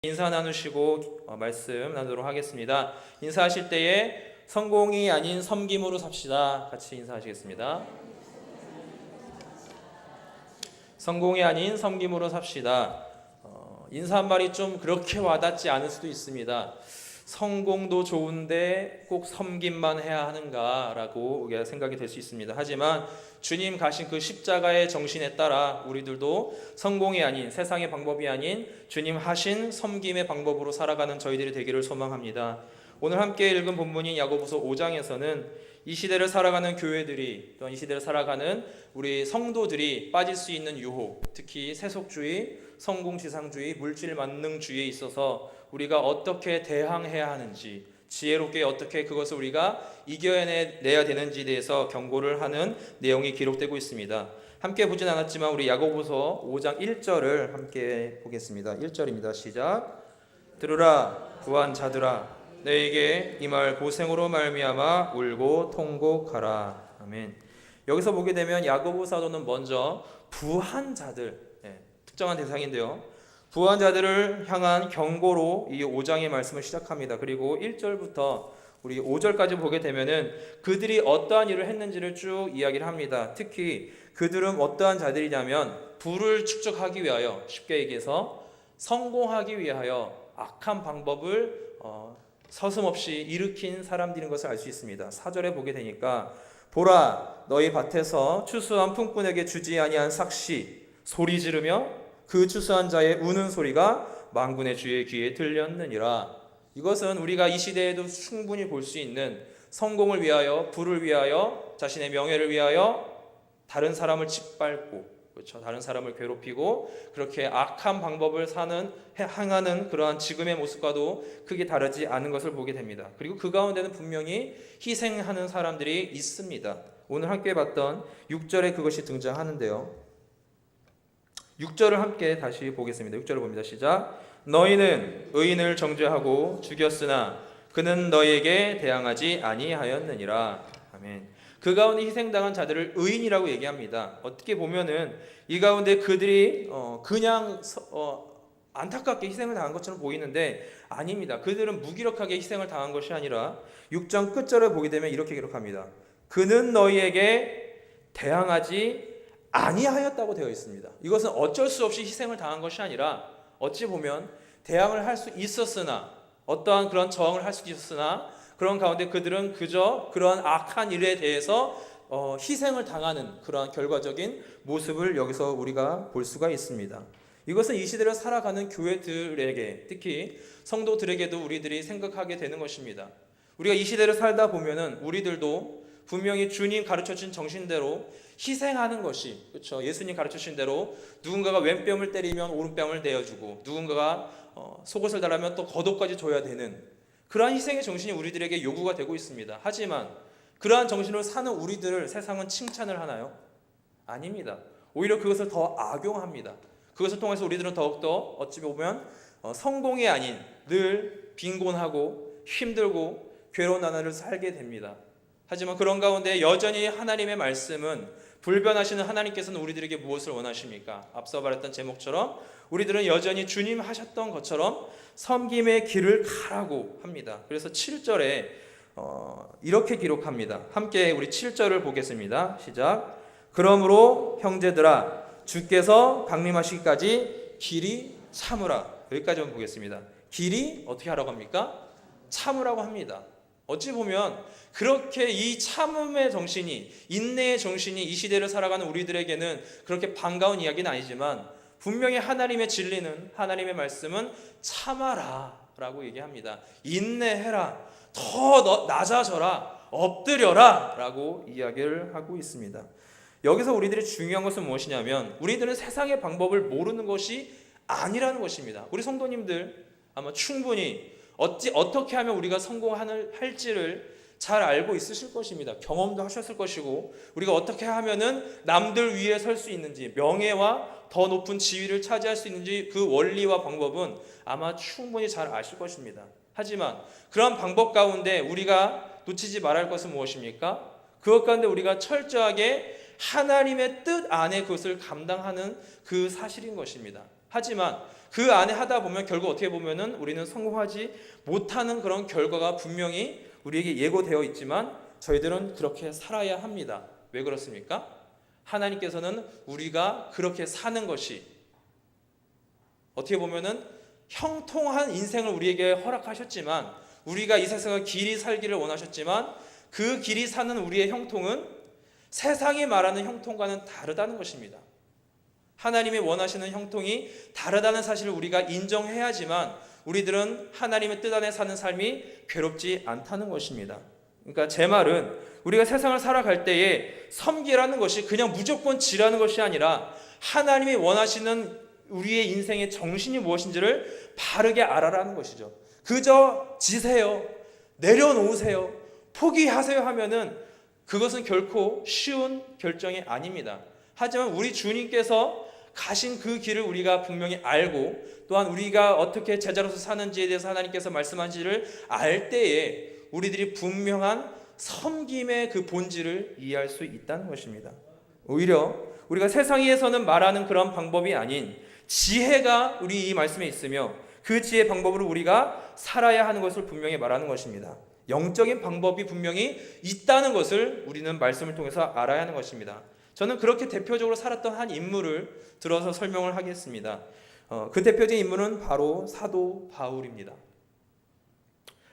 인사 나누시고 말씀 나누도록 하겠습니다. 인사하실 때에 성공이 아닌 섬김으로 삽시다. 같이 인사하시겠습니다. 성공이 아닌 섬김으로 삽시다. 인사 한 말이 좀 그렇게 와닿지 않을 수도 있습니다. 성공도 좋은데 꼭 섬김만 해야 하는가라고 생각이 될 수 있습니다. 하지만 주님 가신 그 십자가의 정신에 따라 우리들도 성공이 아닌, 세상의 방법이 아닌 주님 하신 섬김의 방법으로 살아가는 저희들이 되기를 소망합니다. 오늘 함께 읽은 본문인 야고보서 5장에서는 이 시대를 살아가는 교회들이, 또한 이 시대를 살아가는 우리 성도들이 빠질 수 있는 유혹, 특히 세속주의, 성공지상주의, 물질만능주의에 있어서 우리가 어떻게 대항해야 하는지, 지혜롭게 어떻게 그것을 우리가 이겨내야 되는지에 대해서 경고를 하는 내용이 기록되고 있습니다. 함께 보진 않았지만 우리 야고보서 5장 1절을 함께 보겠습니다. 1절입니다. 시작. 들으라 부한 자들아, 너에게 이 말 고생으로 말미암아 울고 통곡하라. 아멘. 여기서 보게 되면 야고보 사도는 먼저 부한 자들, 특정한 대상인데요, 부한 자들을 향한 경고로 이 5장의 말씀을 시작합니다. 그리고 1절부터 우리 5절까지 보게 되면은 그들이 어떠한 일을 했는지를 쭉 이야기를 합니다. 특히 그들은 어떠한 자들이냐면 부를 축적하기 위하여, 쉽게 얘기해서 성공하기 위하여 악한 방법을 서슴없이 일으킨 사람들인 것을 알 수 있습니다. 4절에 보게 되니까 보라, 너희 밭에서 추수한 품꾼에게 주지 아니한 삭시 소리 지르며 그 추수한 자의 우는 소리가 만군의 주의 귀에 들렸느니라. 이것은 우리가 이 시대에도 충분히 볼 수 있는 성공을 위하여, 부를 위하여, 자신의 명예를 위하여 다른 사람을 짓밟고, 그렇죠, 다른 사람을 괴롭히고 그렇게 악한 방법을 행하는 그러한 지금의 모습과도 크게 다르지 않은 것을 보게 됩니다. 그리고 그 가운데는 분명히 희생하는 사람들이 있습니다. 오늘 함께 봤던 6절에 그것이 등장하는데요, 6절을 함께 다시 보겠습니다. 6절을 봅니다. 시작. 너희는 의인을 정죄하고 죽였으나 그는 너희에게 대항하지 아니하였느니라. 아멘. 그 가운데 희생당한 자들을 의인이라고 얘기합니다. 어떻게 보면은 이 가운데 그들이 그냥 안타깝게 희생을 당한 것처럼 보이는데 아닙니다. 그들은 무기력하게 희생을 당한 것이 아니라 6장 끝절에 보게 되면 이렇게 기록합니다. 그는 너희에게 대항하지 아니하였다고 되어 있습니다. 이것은 어쩔 수 없이 희생을 당한 것이 아니라 어찌 보면 대항을 할 수 있었으나, 어떠한 그런 저항을 할 수 있었으나 그런 가운데 그들은 그저 그러한 악한 일에 대해서 희생을 당하는 그러한 결과적인 모습을 여기서 우리가 볼 수가 있습니다. 이것은 이 시대를 살아가는 교회들에게, 특히 성도들에게도 우리들이 생각하게 되는 것입니다. 우리가 이 시대를 살다 보면은 우리들도 분명히 주님 가르쳐준 정신대로 희생하는 것이, 그렇죠, 예수님 가르쳐주신 대로 누군가가 왼뺨을 때리면 오른뺨을 내어주고, 누군가가 속옷을 달라면 또 겉옷까지 줘야 되는 그러한 희생의 정신이 우리들에게 요구가 되고 있습니다. 하지만 그러한 정신으로 사는 우리들을 세상은 칭찬을 하나요? 아닙니다. 오히려 그것을 더 악용합니다. 그것을 통해서 우리들은 더욱더 어찌 보면 성공이 아닌 늘 빈곤하고 힘들고 괴로운 나날을 살게 됩니다. 하지만 그런 가운데 여전히 하나님의 말씀은, 불변하시는 하나님께서는 우리들에게 무엇을 원하십니까? 앞서 말했던 제목처럼 우리들은 여전히 주님 하셨던 것처럼 섬김의 길을 가라고 합니다. 그래서 7절에 이렇게 기록합니다. 함께 우리 7절을 보겠습니다. 시작. 그러므로 형제들아, 주께서 강림하시기까지 길이 참으라. 여기까지 한번 보겠습니다. 길이 어떻게 하라고 합니까? 참으라고 합니다. 어찌 보면 그렇게 이 참음의 정신이, 인내의 정신이 이 시대를 살아가는 우리들에게는 그렇게 반가운 이야기는 아니지만 분명히 하나님의 진리는, 하나님의 말씀은 참아라 라고 얘기합니다. 인내해라, 더 낮아져라, 엎드려라 라고 이야기를 하고 있습니다. 여기서 우리들이 중요한 것은 무엇이냐면 우리들은 세상의 방법을 모르는 것이 아니라는 것입니다. 우리 성도님들 아마 충분히 어떻게 하면 우리가 성공할지를 잘 알고 있으실 것입니다. 경험도 하셨을 것이고, 우리가 어떻게 하면은 남들 위에 설 수 있는지, 명예와 더 높은 지위를 차지할 수 있는지 그 원리와 방법은 아마 충분히 잘 아실 것입니다. 하지만 그런 방법 가운데 우리가 놓치지 말아야 할 것은 무엇입니까? 그것 가운데 우리가 철저하게 하나님의 뜻 안에 그것을 감당하는 그 사실인 것입니다. 하지만 그 안에 하다 보면 결국 어떻게 보면은 우리는 성공하지 못하는 그런 결과가 분명히 우리에게 예고되어 있지만 저희들은 그렇게 살아야 합니다. 왜 그렇습니까? 하나님께서는 우리가 그렇게 사는 것이 어떻게 보면은 형통한 인생을 우리에게 허락하셨지만, 우리가 이 세상을 길이 살기를 원하셨지만 그 길이 사는 우리의 형통은 세상이 말하는 형통과는 다르다는 것입니다. 하나님이 원하시는 형통이 다르다는 사실을 우리가 인정해야지만 우리들은 하나님의 뜻 안에 사는 삶이 괴롭지 않다는 것입니다. 그러니까 제 말은 우리가 세상을 살아갈 때에 섬기라는 것이 그냥 무조건 지라는 것이 아니라 하나님이 원하시는 우리의 인생의 정신이 무엇인지를 바르게 알아라는 것이죠. 그저 지세요, 내려놓으세요, 포기하세요 하면은 그것은 결코 쉬운 결정이 아닙니다. 하지만 우리 주님께서 가신 그 길을 우리가 분명히 알고 또한 우리가 어떻게 제자로서 사는지에 대해서 하나님께서 말씀하신지를 알 때에 우리들이 분명한 섬김의 그 본질을 이해할 수 있다는 것입니다. 오히려 우리가 세상에서는 말하는 그런 방법이 아닌 지혜가 우리 이 말씀에 있으며 그 지혜 방법으로 우리가 살아야 하는 것을 분명히 말하는 것입니다. 영적인 방법이 분명히 있다는 것을 우리는 말씀을 통해서 알아야 하는 것입니다. 저는 그렇게 대표적으로 살았던 한 인물을 들어서 설명을 하겠습니다. 그 대표적인 인물은 바로 사도 바울입니다.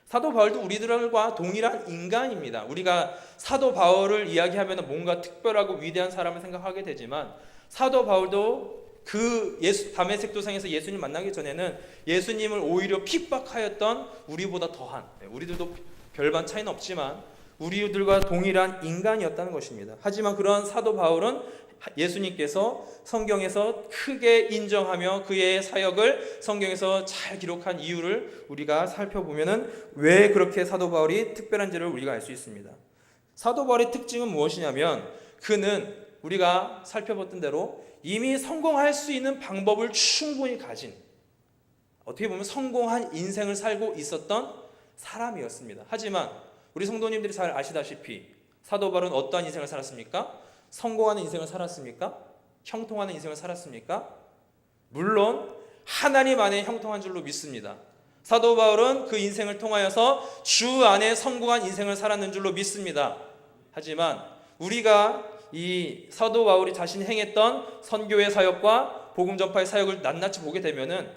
사도 바울도 우리들과 동일한 인간입니다. 우리가 사도 바울을 이야기하면 뭔가 특별하고 위대한 사람을 생각하게 되지만 사도 바울도 그 다메섹 도상에서 예수님 만나기 전에는 예수님을 오히려 핍박하였던 우리보다 더한, 우리들도 별반 차이는 없지만 우리들과 동일한 인간이었다는 것입니다. 하지만 그런 사도 바울은 예수님께서 성경에서 크게 인정하며 그의 사역을 성경에서 잘 기록한 이유를 우리가 살펴보면은 왜 그렇게 사도 바울이 특별한지를 우리가 알 수 있습니다. 사도 바울의 특징은 무엇이냐면 그는 우리가 살펴봤던 대로 이미 성공할 수 있는 방법을 충분히 가진, 어떻게 보면 성공한 인생을 살고 있었던 사람이었습니다. 하지만 우리 성도님들이 잘 아시다시피 사도 바울은 어떠한 인생을 살았습니까? 성공하는 인생을 살았습니까? 형통하는 인생을 살았습니까? 물론 하나님 안에 형통한 줄로 믿습니다. 사도 바울은 그 인생을 통하여서 주 안에 성공한 인생을 살았는 줄로 믿습니다. 하지만 우리가 이 사도 바울이 자신이 행했던 선교의 사역과 복음 전파의 사역을 낱낱이 보게 되면은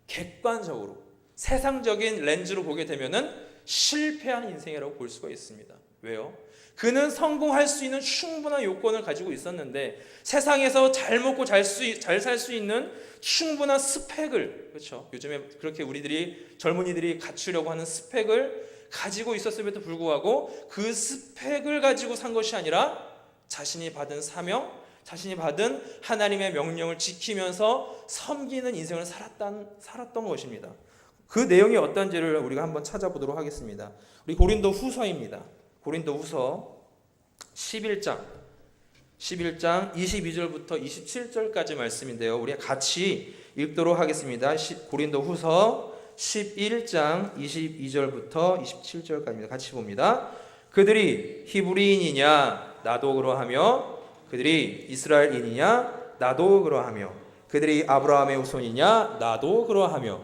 객관적으로 세상적인 렌즈로 보게 되면은 실패한 인생이라고 볼 수가 있습니다. 왜요? 그는 성공할 수 있는 충분한 요건을 가지고 있었는데 세상에서 잘 먹고 잘 살 수 있는 충분한 스펙을, 그렇죠? 요즘에 그렇게 우리들이 젊은이들이 갖추려고 하는 스펙을 가지고 있었음에도 불구하고 그 스펙을 가지고 산 것이 아니라 자신이 받은 사명, 자신이 받은 하나님의 명령을 지키면서 섬기는 인생을 살았던 것입니다. 그 내용이 어떤지를 우리가 한번 찾아보도록 하겠습니다. 우리 고린도 후서입니다. 고린도 후서 11장 22절부터 27절까지 말씀인데요. 우리 같이 읽도록 하겠습니다. 고린도 후서 11장 22절부터 27절까지입니다. 같이 봅니다. 그들이 히브리인이냐 나도 그러하며 그들이 이스라엘인이냐 나도 그러하며 그들이 아브라함의 후손이냐 나도 그러하며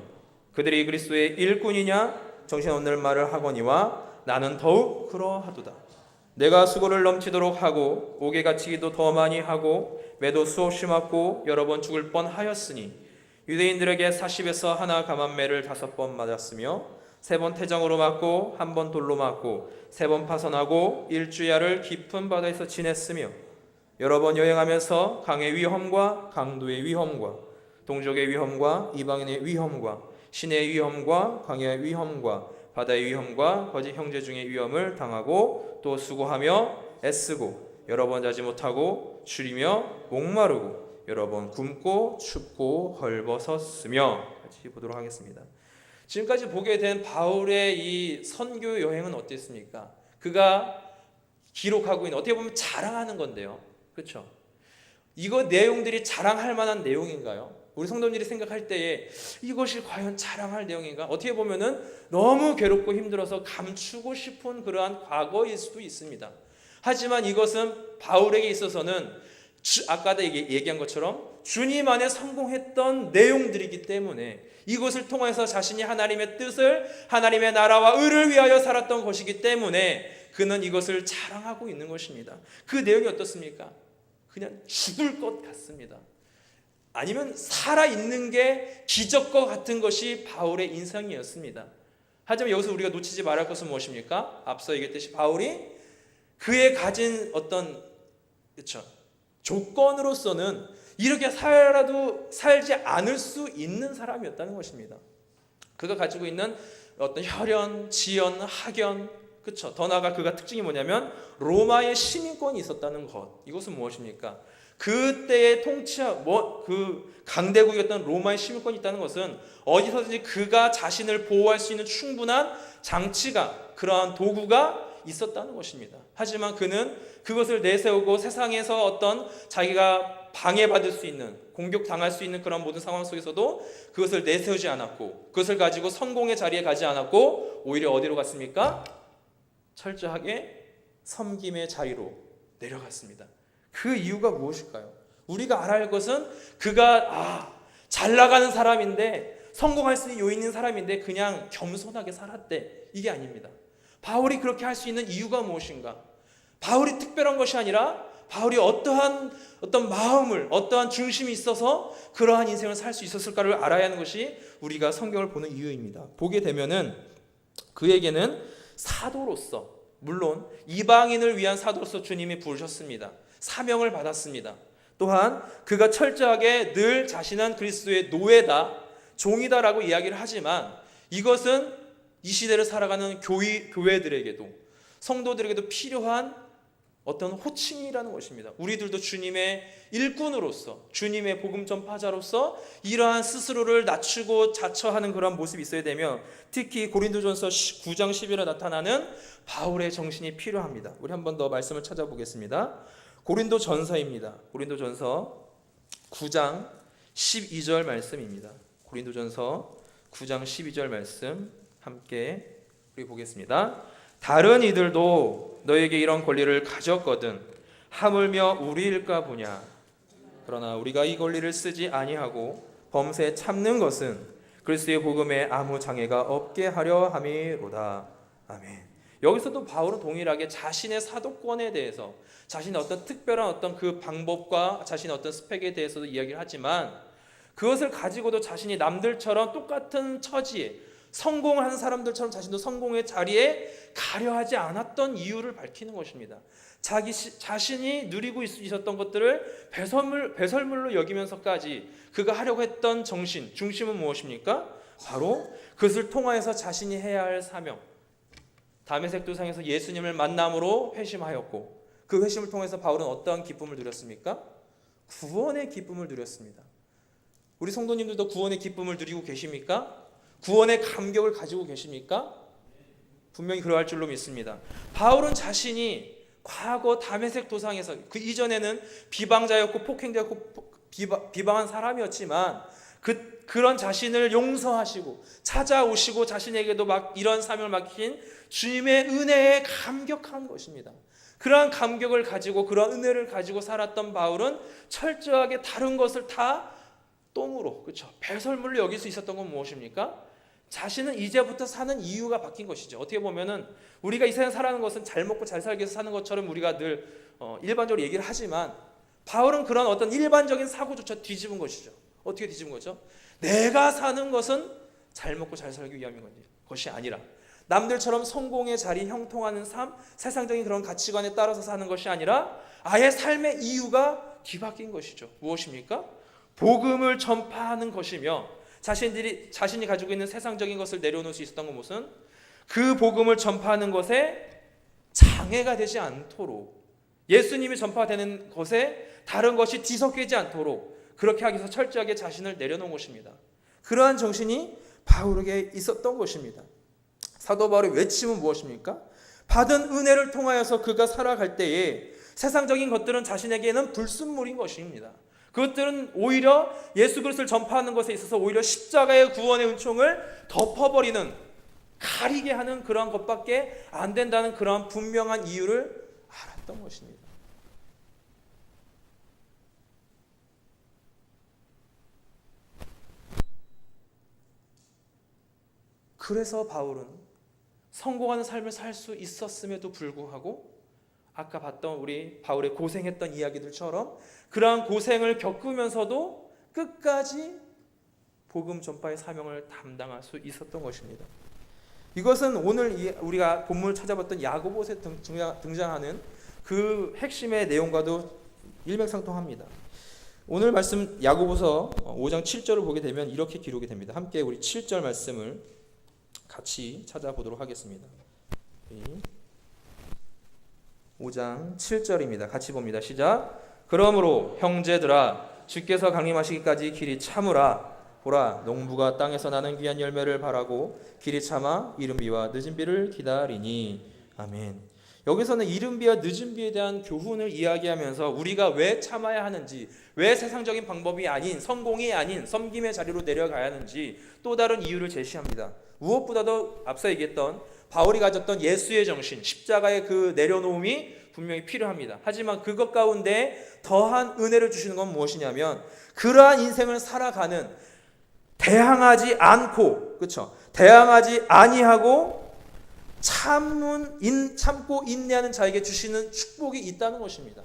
그들이 그리스도의 일꾼이냐 정신없는 말을 하거니와 나는 더욱 그러하도다. 내가 수고를 넘치도록 하고 옥에 갇히기도 더 많이 하고 매도 수없이 맞고 여러 번 죽을 뻔하였으니 유대인들에게 40에서 하나 감한매를 5번 맞았으며 3번 태장으로 맞고 1번 돌로 맞고 3번 파선하고 일주야를 깊은 바다에서 지냈으며 여러 번 여행하면서 강의 위험과 강도의 위험과 동족의 위험과 이방인의 위험과 신의 위험과 광야의 위험과 바다의 위험과 거짓 형제 중의 위험을 당하고 또 수고하며 애쓰고 여러 번 자지 못하고 줄이며 목마르고 여러 번 굶고 춥고 헐벗었으며 같이 보도록 하겠습니다. 지금까지 보게 된 바울의 이 선교 여행은 어땠습니까? 그가 기록하고 있는, 어떻게 보면 자랑하는 건데요. 그렇죠? 이거 내용들이 자랑할 만한 내용인가요? 우리 성도님들이 생각할 때에 이것이 과연 자랑할 내용인가? 어떻게 보면은 너무 괴롭고 힘들어서 감추고 싶은 그러한 과거일 수도 있습니다. 하지만 이것은 바울에게 있어서는 아까도 얘기한 것처럼 주님 안에 성공했던 내용들이기 때문에 이것을 통해서 자신이 하나님의 뜻을, 하나님의 나라와 의를 위하여 살았던 것이기 때문에 그는 이것을 자랑하고 있는 것입니다. 그 내용이 어떻습니까? 그냥 죽을 것 같습니다. 아니면 살아있는 게 기적과 같은 것이 바울의 인상이었습니다. 하지만 여기서 우리가 놓치지 말할 것은 무엇입니까? 앞서 얘기했듯이 바울이 그의 가진 어떤 조건으로서는 이렇게 살아도 살지 않을 수 있는 사람이었다는 것입니다. 그가 가지고 있는 어떤 혈연, 지연, 학연, 더 나아가 그가 특징이 뭐냐면 로마의 시민권이 있었다는 것. 이것은 무엇입니까? 그때의 그 강대국이었던 로마의 시민권이 있다는 것은 어디서든지 그가 자신을 보호할 수 있는 충분한 장치가, 그러한 도구가 있었다는 것입니다. 하지만 그는 그것을 내세우고 세상에서 어떤 자기가 방해받을 수 있는, 공격당할 수 있는 그런 모든 상황 속에서도 그것을 내세우지 않았고, 그것을 가지고 성공의 자리에 가지 않았고, 오히려 어디로 갔습니까? 철저하게 섬김의 자리로 내려갔습니다. 그 이유가 무엇일까요? 우리가 알아야 할 것은 그가 잘 나가는 사람인데, 성공할 수 있는 요인 있는 사람인데 그냥 겸손하게 살았대, 이게 아닙니다. 바울이 그렇게 할 수 있는 이유가 무엇인가? 바울이 특별한 것이 아니라 바울이 어떤 마음을, 어떠한 중심이 있어서 그러한 인생을 살 수 있었을까를 알아야 하는 것이 우리가 성경을 보는 이유입니다. 보게 되면은 그에게는 사도로서, 물론 이방인을 위한 사도로서 주님이 부르셨습니다. 사명을 받았습니다. 또한 그가 철저하게 늘 자신은 그리스도의 노예다, 종이다라고 이야기를 하지만 이것은 이 시대를 살아가는 교회들에게도, 성도들에게도 필요한 어떤 호칭이라는 것입니다. 우리들도 주님의 일꾼으로서, 주님의 복음 전파자로서 이러한 스스로를 낮추고 자처하는 그런 모습이 있어야 되며, 특히 고린도전서 9장 10절에 나타나는 바울의 정신이 필요합니다. 우리 한 번 더 말씀을 찾아보겠습니다. 고린도전서입니다. 고린도전서 9장 12절 말씀입니다. 고린도전서 9장 12절 말씀 함께 우리 보겠습니다. 다른 이들도 너에게 이런 권리를 가졌거든 하물며 우리일까 보냐. 그러나 우리가 이 권리를 쓰지 아니하고 범사에 참는 것은 그리스도의 복음에 아무 장애가 없게 하려 함이로다. 아멘. 여기서도 바울은 동일하게 자신의 사도권에 대해서, 자신의 어떤 특별한 어떤 그 방법과 자신의 어떤 스펙에 대해서도 이야기를 하지만, 그것을 가지고도 자신이 남들처럼 똑같은 처지에 성공하는 사람들처럼 자신도 성공의 자리에 가려 하지 않았던 이유를 밝히는 것입니다. 자신이 누리고 있었던 것들을 배설물로 여기면서까지 그가 하려고 했던 정신, 중심은 무엇입니까? 바로 그것을 통하여서 자신이 해야 할 사명, 다메섹 도상에서 예수님을 만남으로 회심하였고, 그 회심을 통해서 바울은 어떠한 기쁨을 누렸습니까? 구원의 기쁨을 누렸습니다. 우리 성도님들도 구원의 기쁨을 누리고 계십니까? 구원의 감격을 가지고 계십니까? 분명히 그러할 줄로 믿습니다. 바울은 자신이 과거 다메섹 도상에서, 그 이전에는 비방자였고 폭행자였고 비방한 사람이었지만 그런 자신을 용서하시고 찾아오시고 자신에게도 막 이런 사명을 맡긴 주님의 은혜에 감격한 것입니다. 그러한 감격을 가지고, 그런 은혜를 가지고 살았던 바울은 철저하게 다른 것을 다 똥으로, 배설물로 여길 수 있었던 건 무엇입니까? 자신은 이제부터 사는 이유가 바뀐 것이죠. 어떻게 보면은 우리가 이 세상 살아가는 것은 잘 먹고 잘 살기 위해서 사는 것처럼 우리가 늘 일반적으로 얘기를 하지만, 바울은 그런 어떤 일반적인 사고조차 뒤집은 것이죠. 어떻게 뒤집은 거죠? 내가 사는 것은 잘 먹고 잘 살기 위함인 것이 아니라, 남들처럼 성공의 자리 형통하는 삶, 세상적인 그런 가치관에 따라서 사는 것이 아니라 아예 삶의 이유가 뒤바뀐 것이죠. 무엇입니까? 복음을 전파하는 것이며, 자신이 가지고 있는 세상적인 것을 내려놓을 수 있었던 것은 그 복음을 전파하는 것에 장애가 되지 않도록, 예수님이 전파되는 것에 다른 것이 뒤섞이지 않도록 그렇게 하기 위해서 철저하게 자신을 내려놓은 것입니다. 그러한 정신이 바울에게 있었던 것입니다. 사도 바울의 외침은 무엇입니까? 받은 은혜를 통하여서 그가 살아갈 때에 세상적인 것들은 자신에게는 불순물인 것입니다. 그것들은 오히려 예수 그리스도를 전파하는 것에 있어서 오히려 십자가의 구원의 은총을 덮어버리는, 가리게 하는 그러한 것밖에 안 된다는 그러한 분명한 이유를 알았던 것입니다. 그래서 바울은 성공하는 삶을 살 수 있었음에도 불구하고 아까 봤던 우리 바울의 고생했던 이야기들처럼 그러한 고생을 겪으면서도 끝까지 복음 전파의 사명을 담당할 수 있었던 것입니다. 이것은 오늘 우리가 본문을 찾아봤던 야고보서에 등장하는 그 핵심의 내용과도 일맥상통합니다. 오늘 말씀 야고보서 5장 7절을 보게 되면 이렇게 기록이 됩니다. 함께 우리 7절 말씀을 같이 찾아보도록 하겠습니다. 5장 7절입니다. 같이 봅니다. 시작. 그러므로 형제들아 주께서 강림하시기까지 길이 참으라. 보라 농부가 땅에서 나는 귀한 열매를 바라고 길이 참아 이른 비와 늦은 비를 기다리니. 아멘. 여기서는 이른 비와 늦은 비에 대한 교훈을 이야기하면서 우리가 왜 참아야 하는지, 왜 세상적인 방법이 아닌 성공이 아닌 섬김의 자리로 내려가야 하는지 또 다른 이유를 제시합니다. 무엇보다도 앞서 얘기했던 바울이 가졌던 예수의 정신, 십자가의 그 내려놓음이 분명히 필요합니다. 하지만 그것 가운데 더한 은혜를 주시는 건 무엇이냐면 그러한 인생을 살아가는 대항하지 않고, 그렇죠? 대항하지 아니하고 참고 인내하는 자에게 주시는 축복이 있다는 것입니다.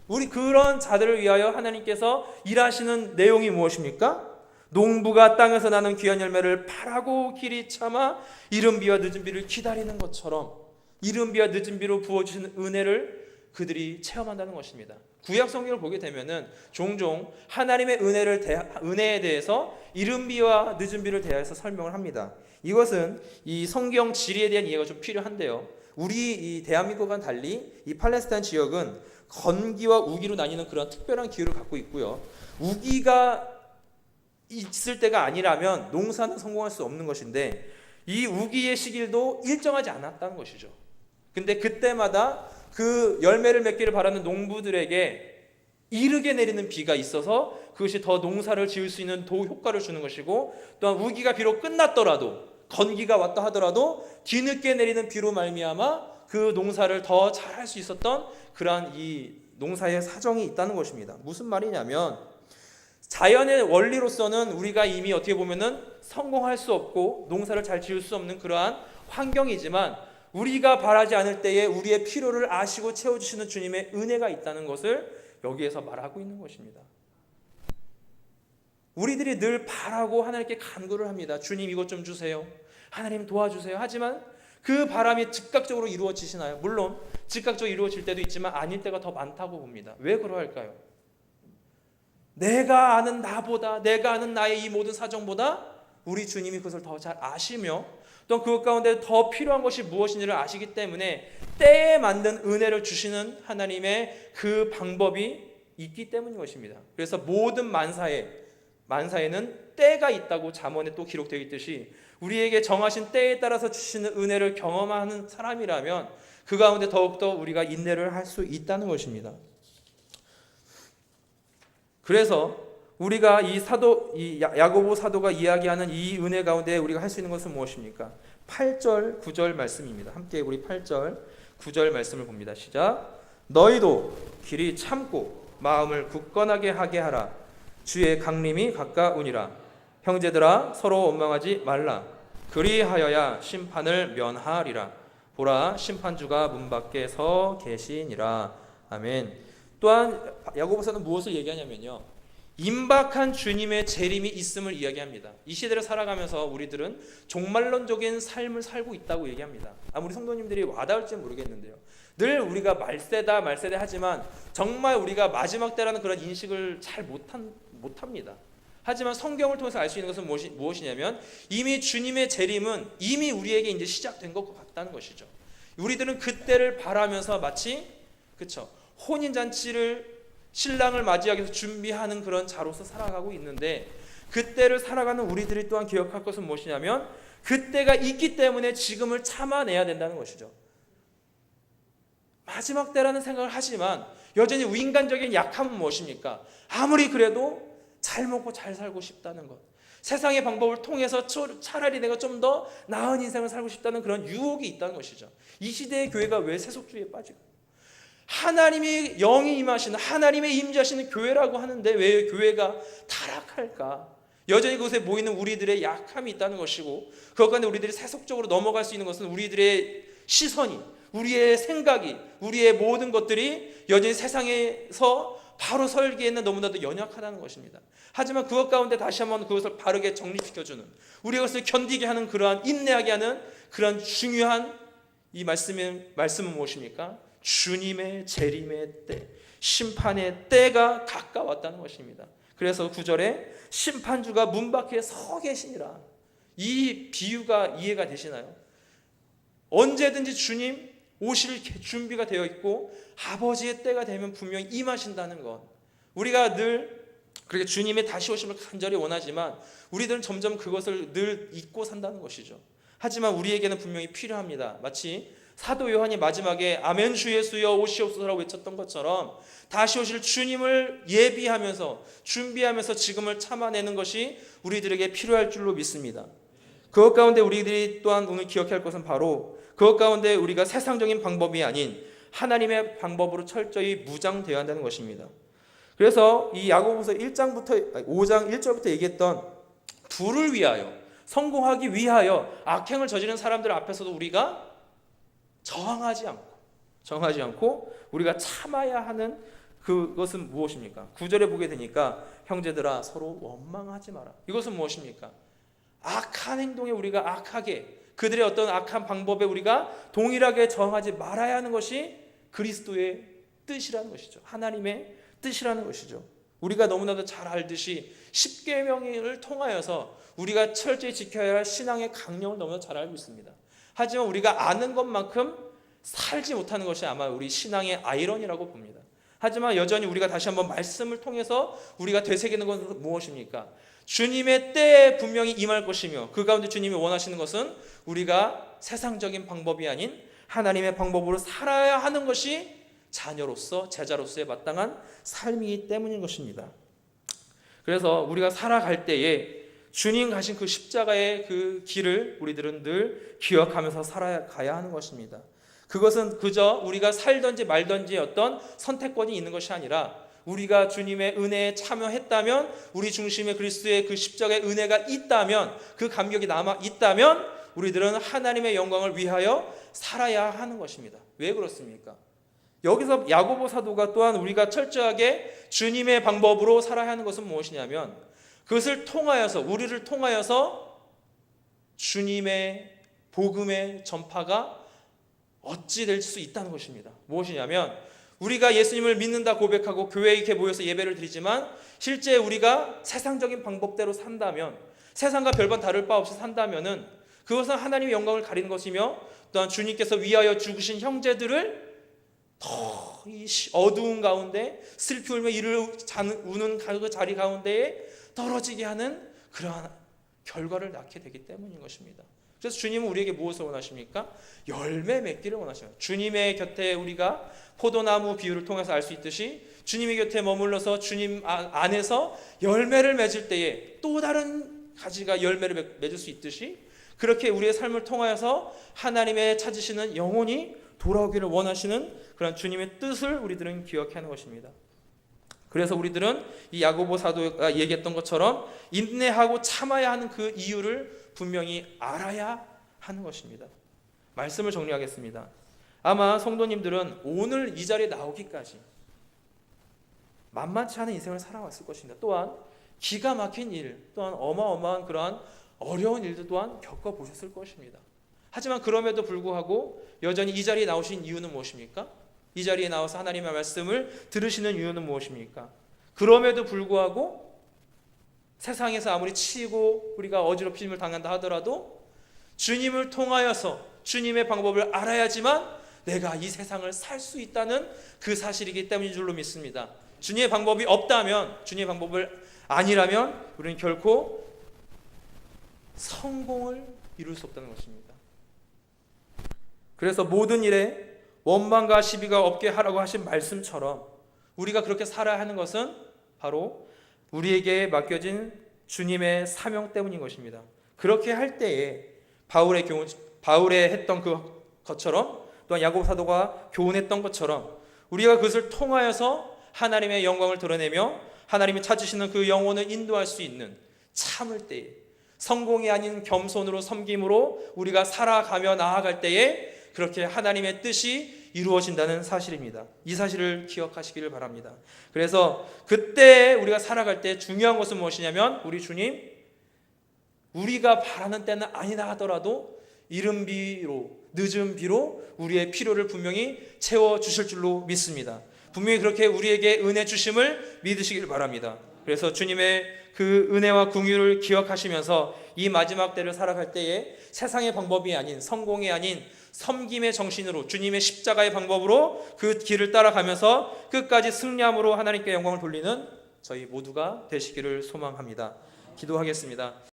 우리 그런 자들을 위하여 하나님께서 일하시는 내용이 무엇입니까? 농부가 땅에서 나는 귀한 열매를 바라고 길이 참아 이른 비와 늦은 비를 기다리는 것처럼 이른 비와 늦은 비로 부어주시는 은혜를 그들이 체험한다는 것입니다. 구약 성경을 보게 되면은 종종 하나님의 은혜에 대해서 이른 비와 늦은 비를 대하여서 설명을 합니다. 이것은 이 성경 지리에 대한 이해가 좀 필요한데요. 우리 이 대한민국과는 달리 이 팔레스타인 지역은 건기와 우기로 나뉘는 그런 특별한 기후를 갖고 있고요. 우기가 있을 때가 아니라면 농사는 성공할 수 없는 것인데 이 우기의 시기도 일정하지 않았다는 것이죠. 근데 그때마다 그 열매를 맺기를 바라는 농부들에게 이르게 내리는 비가 있어서 그것이 더 농사를 지을 수 있는 도 효과를 주는 것이고, 또한 우기가 비록 끝났더라도 건기가 왔다 하더라도 뒤늦게 내리는 비로 말미암아 그 농사를 더 잘할 수 있었던 그러한 이 농사의 사정이 있다는 것입니다. 무슨 말이냐면 자연의 원리로서는 우리가 이미 어떻게 보면은 성공할 수 없고 농사를 잘 지을 수 없는 그러한 환경이지만 우리가 바라지 않을 때에 우리의 필요를 아시고 채워주시는 주님의 은혜가 있다는 것을 여기에서 말하고 있는 것입니다. 우리들이 늘 바라고 하나님께 간구를 합니다. 주님 이것 좀 주세요. 하나님 도와주세요. 하지만 그 바람이 즉각적으로 이루어지시나요? 물론 즉각적으로 이루어질 때도 있지만 아닐 때가 더 많다고 봅니다. 왜 그러할까요? 내가 아는 나보다, 내가 아는 나의 이 모든 사정보다 우리 주님이 그것을 더 잘 아시며 또 그것 가운데 더 필요한 것이 무엇인지를 아시기 때문에 때에 맞는 은혜를 주시는 하나님의 그 방법이 있기 때문인 것입니다. 그래서 모든 만사에는 때가 있다고 잠언에 또 기록되어 있듯이 우리에게 정하신 때에 따라서 주시는 은혜를 경험하는 사람이라면 그 가운데 더욱더 우리가 인내를 할 수 있다는 것입니다. 그래서 우리가 이 야고보 사도가 이야기하는 이 은혜 가운데 우리가 할 수 있는 것은 무엇입니까? 8절, 9절 말씀입니다. 함께 우리 8절, 9절 말씀을 봅니다. 시작. 너희도 길이 참고 마음을 굳건하게 하게 하라. 주의 강림이 가까우니라. 형제들아 서로 원망하지 말라. 그리하여야 심판을 면하리라. 보라 심판주가 문 밖에 서 계시니라. 아멘. 또한 야고보서는 무엇을 얘기하냐면요, 임박한 주님의 재림이 있음을 이야기합니다. 이 시대를 살아가면서 우리들은 종말론적인 삶을 살고 있다고 얘기합니다. 아무리 성도님들이 와닿을지는 모르겠는데요, 늘 우리가 말세다 하지만 정말 우리가 마지막 때라는 그런 인식을 잘 못합니다. 하지만 성경을 통해서 알 수 있는 것은 무엇이냐면 이미 주님의 재림은 이미 우리에게 이제 시작된 것 같다는 것이죠. 우리들은 그때를 바라면서 마치 혼인잔치를 신랑을 맞이하기 위해서 준비하는 그런 자로서 살아가고 있는데, 그때를 살아가는 우리들이 또한 기억할 것은 무엇이냐면 그때가 있기 때문에 지금을 참아내야 된다는 것이죠. 마지막 때라는 생각을 하지만 여전히 인간적인 약함은 무엇입니까? 아무리 그래도 잘 먹고 잘 살고 싶다는 것, 세상의 방법을 통해서 차라리 내가 좀 더 나은 인생을 살고 싶다는 그런 유혹이 있다는 것이죠. 이 시대의 교회가 왜 세속주의에 빠지고 하나님이 영이 임하시는, 하나님의 임재하시는 교회라고 하는데 왜 교회가 타락할까? 여전히 그곳에 모이는 우리들의 약함이 있다는 것이고, 그것 가운데 우리들이 세속적으로 넘어갈 수 있는 것은 우리들의 시선이, 우리의 생각이, 우리의 모든 것들이 여전히 세상에서 바로 설기에는 너무나도 연약하다는 것입니다. 하지만 그것 가운데 다시 한번 그것을 바르게 정립시켜주는, 우리가 그것을 견디게 하는, 그러한 인내하게 하는 그러한 중요한 이 말씀은 무엇입니까? 주님의 재림의 때, 심판의 때가 가까웠다는 것입니다. 그래서 9절에 심판주가 문 밖에 서 계시니라. 이 비유가 이해가 되시나요? 언제든지 주님 오실 준비가 되어 있고 아버지의 때가 되면 분명히 임하신다는 것, 우리가 늘 그렇게 주님의 다시 오심을 간절히 원하지만 우리들은 점점 그것을 늘 잊고 산다는 것이죠. 하지만 우리에게는 분명히 필요합니다. 마치 사도 요한이 마지막에 아멘 주 예수여 오시옵소서라고 외쳤던 것처럼 다시 오실 주님을 예비하면서 준비하면서 지금을 참아내는 것이 우리들에게 필요할 줄로 믿습니다. 그것 가운데 우리들이 또한 오늘 기억해야 할 것은 바로 그것 가운데 우리가 세상적인 방법이 아닌 하나님의 방법으로 철저히 무장되어야 한다는 것입니다. 그래서 이 야고보서 5장 1절부터 얘기했던 부를 위하여, 성공하기 위하여 악행을 저지른 사람들 앞에서도 우리가 저항하지 않고 우리가 참아야 하는 그것은 무엇입니까? 9절에 보게 되니까 형제들아 서로 원망하지 마라. 이것은 무엇입니까? 악한 행동에 우리가 악하게, 그들의 어떤 악한 방법에 우리가 동일하게 저항하지 말아야 하는 것이 그리스도의 뜻이라는 것이죠. 하나님의 뜻이라는 것이죠. 우리가 너무나도 잘 알듯이 십계명을 통하여서 우리가 철저히 지켜야 할 신앙의 강령을 너무나 잘 알고 있습니다. 하지만 우리가 아는 것만큼 살지 못하는 것이 아마 우리 신앙의 아이러니라고 봅니다. 하지만 여전히 우리가 다시 한번 말씀을 통해서 우리가 되새기는 것은 무엇입니까? 주님의 때에 분명히 임할 것이며 그 가운데 주님이 원하시는 것은 우리가 세상적인 방법이 아닌 하나님의 방법으로 살아야 하는 것이 자녀로서, 제자로서의 마땅한 삶이기 때문인 것입니다. 그래서 우리가 살아갈 때에 주님 가신 그 십자가의 그 길을 우리들은 늘 기억하면서 살아가야 하는 것입니다. 그것은 그저 우리가 살든지 말든지 어떤 선택권이 있는 것이 아니라 우리가 주님의 은혜에 참여했다면, 우리 중심에 그리스도의 그 십자가의 은혜가 있다면, 그 감격이 남아 있다면 우리들은 하나님의 영광을 위하여 살아야 하는 것입니다. 왜 그렇습니까? 여기서 야고보 사도가 또한 우리가 철저하게 주님의 방법으로 살아야 하는 것은 무엇이냐면 그것을 통하여서, 우리를 통하여서 주님의 복음의 전파가 어찌 될 수 있다는 것입니다. 무엇이냐면 우리가 예수님을 믿는다 고백하고 교회에 이렇게 모여서 예배를 드리지만 실제 우리가 세상적인 방법대로 산다면, 세상과 별반 다를 바 없이 산다면은 그것은 하나님의 영광을 가리는 것이며 또한 주님께서 위하여 죽으신 형제들을 더 이 어두운 가운데 슬피 울며 이를 우는 그 자리 가운데에 떨어지게 하는 그러한 결과를 낳게 되기 때문인 것입니다. 그래서 주님은 우리에게 무엇을 원하십니까? 열매 맺기를 원하십니다. 주님의 곁에 우리가 포도나무 비유를 통해서 알 수 있듯이 주님의 곁에 머물러서 주님 안에서 열매를 맺을 때에 또 다른 가지가 열매를 맺을 수 있듯이 그렇게 우리의 삶을 통하여서 하나님의 찾으시는 영혼이 돌아오기를 원하시는 그런 주님의 뜻을 우리들은 기억해야 하는 것입니다. 그래서 우리들은 이 야고보 사도가 얘기했던 것처럼 인내하고 참아야 하는 그 이유를 분명히 알아야 하는 것입니다. 말씀을 정리하겠습니다. 아마 성도님들은 오늘 이 자리에 나오기까지 만만치 않은 인생을 살아왔을 것입니다. 또한 기가 막힌 일, 또한 어마어마한 그러한 어려운 일도 또한 겪어보셨을 것입니다. 하지만 그럼에도 불구하고 여전히 이 자리에 나오신 이유는 무엇입니까? 이 자리에 나와서 하나님의 말씀을 들으시는 이유는 무엇입니까? 그럼에도 불구하고 세상에서 아무리 치이고 우리가 어지럽힘을 당한다 하더라도 주님을 통하여서 주님의 방법을 알아야지만 내가 이 세상을 살 수 있다는 그 사실이기 때문인 줄로 믿습니다. 주님의 방법이 없다면, 주님의 방법을 아니라면 우리는 결코 성공을 이룰 수 없다는 것입니다. 그래서 모든 일에 원망과 시비가 없게 하라고 하신 말씀처럼 우리가 그렇게 살아야 하는 것은 바로 우리에게 맡겨진 주님의 사명 때문인 것입니다. 그렇게 할 때에 바울의 했던 것처럼 또한 야고보 사도가 교훈했던 것처럼 우리가 그것을 통하여서 하나님의 영광을 드러내며 하나님이 찾으시는 그 영혼을 인도할 수 있는, 참을 때에, 성공이 아닌 겸손으로 섬김으로 우리가 살아가며 나아갈 때에 그렇게 하나님의 뜻이 이루어진다는 사실입니다. 이 사실을 기억하시기를 바랍니다. 그래서 그때 우리가 살아갈 때 중요한 것은 무엇이냐면 우리 주님, 우리가 바라는 때는 아니다 하더라도 이른 비로, 늦은 비로 우리의 필요를 분명히 채워주실 줄로 믿습니다. 분명히 그렇게 우리에게 은혜 주심을 믿으시길 바랍니다. 그래서 주님의 그 은혜와 긍휼을 기억하시면서 이 마지막 때를 살아갈 때에 세상의 방법이 아닌, 성공이 아닌 섬김의 정신으로, 주님의 십자가의 방법으로 그 길을 따라가면서 끝까지 승리함으로 하나님께 영광을 돌리는 저희 모두가 되시기를 소망합니다. 기도하겠습니다.